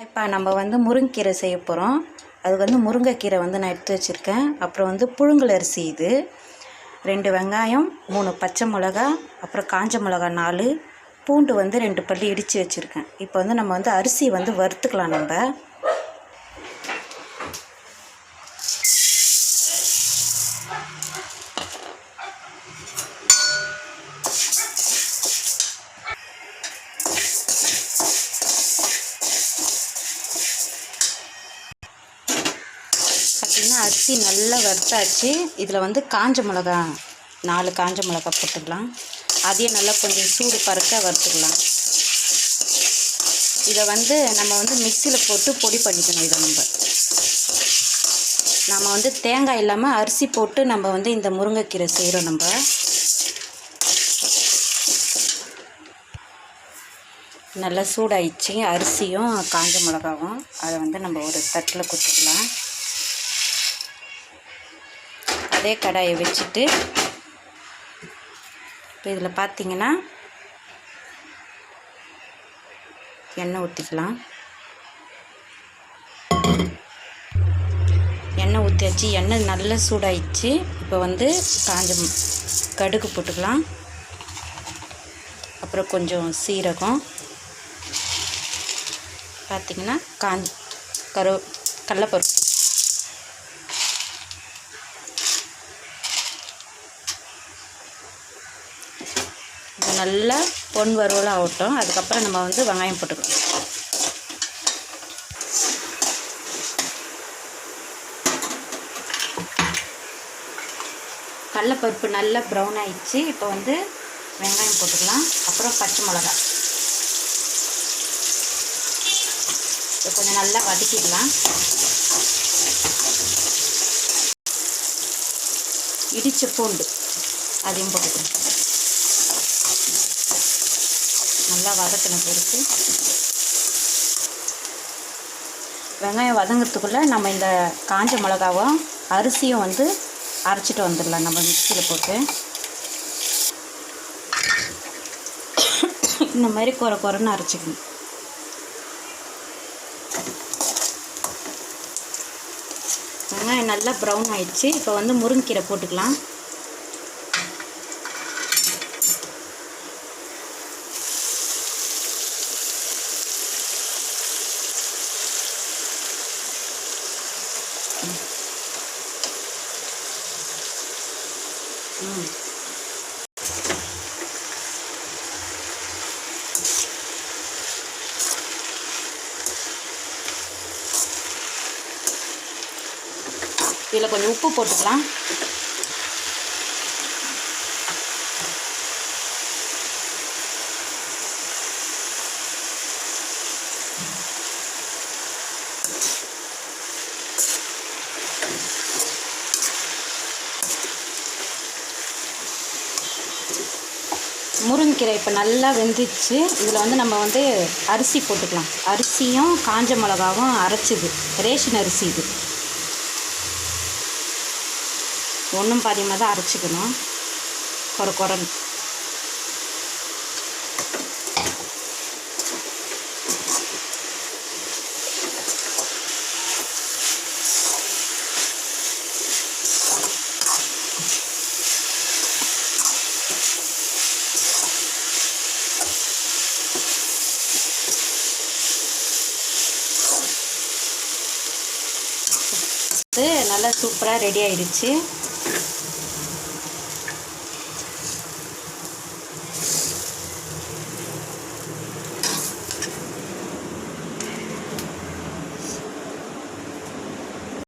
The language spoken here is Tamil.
இப்போ நம்ம வந்து முருங்கைக்கீரை செய்ய போகிறோம். அதுக்கு வந்து முருங்கைக்கீரை வந்து நான் எடுத்து வச்சுருக்கேன். அப்புறம் வந்து புழுங்கல் அரிசி இது 2 வெங்காயம், 3 பச்சை மிளகா, அப்புறம் காஞ்ச மிளகா 4, பூண்டு வந்து 2 பல்லு இடித்து வச்சுருக்கேன். இப்போ வந்து நம்ம வந்து அரிசி வந்து வறுத்துக்கலாம். நம்ம பார்த்திங்கன்னா அரிசி நல்லா வறுத்தாச்சு. இதில் வந்து காஞ்ச மிளகா 4 காஞ்ச மிளகா போட்டுக்கலாம். அதையும் நல்லா கொஞ்சம் சூடு பறக்க வறுத்துக்கலாம். இதை வந்து நம்ம வந்து மிக்சியில் போட்டு பொடி பண்ணிக்கணும். இதை நம்ம வந்து தேங்காய் இல்லாமல் அரிசி போட்டு நம்ம வந்து இந்த முருங்கைக்கீரை செய்கிறோம். நம்ம நல்லா சூடாயிடுச்சு அரிசியும் காஞ்ச மிளகாவும். அதை வந்து நம்ம ஒரு தட்டில் கொட்டிக்கலாம். அதே கடாயை வச்சுட்டு இப்போ இதில் பார்த்திங்கன்னா எண்ணெய் ஊற்றிக்கலாம். எண்ணெய் ஊற்றியாச்சு. எண்ணெய் நல்லா சூடாயிடுச்சு. இப்போ வந்து கடுகு போட்டுக்கலாம். அப்புறம் கொஞ்சம் சீரகம், பார்த்திங்கன்னா கடலைப்பருப்பு, இது நல்லா பொன் வறுவலாக ஆகட்டும். அதுக்கப்புறம் நம்ம வந்து வெங்காயம் போட்டுக்கலாம். கடலைப்பருப்பு நல்லா ப்ரௌன் ஆயிடுச்சு. இப்போ வந்து வெங்காயம் போட்டுக்கலாம். அப்புறம் பச்சை மிளகா கொஞ்சம் நல்லா வதக்கிடலாம். இடித்த பூண்டு அதையும் போட்டுக்கலாம். நல்லா வதக்கின பிறகு வெங்காயம் வதங்கிறதுக்குள்ளே நம்ம இந்த காஞ்ச மிளகாவும் அரிசியும் வந்து அரைச்சிட்டு வந்துடலாம். நம்ம மிக்சியில் போட்டு இந்த மாதிரி குறைன்னு அரைச்சிக்கணும். வெங்காயம் நல்லா ப்ரௌன் ஆயிடுச்சு. இப்போ வந்து முருங்கைக்கீரை போட்டுக்கலாம். இதில் கொஞ்சம் உப்பு போட்டுக்கலாம். முருங்கைக்கீரை இப்போ நல்லா வெந்துச்சு. இதில் வந்து நம்ம வந்து அரிசி போட்டுக்கலாம். அரிசியும் காஞ்ச மிளகாவும் அரைச்சிது, ரேஷன் அரிசி. இது ஒன்றும் பாதியமாக தான் அரைச்சிக்கணும். குறைன்னு நல்லா சூப்பராக ரெடி ஆயிடுச்சு.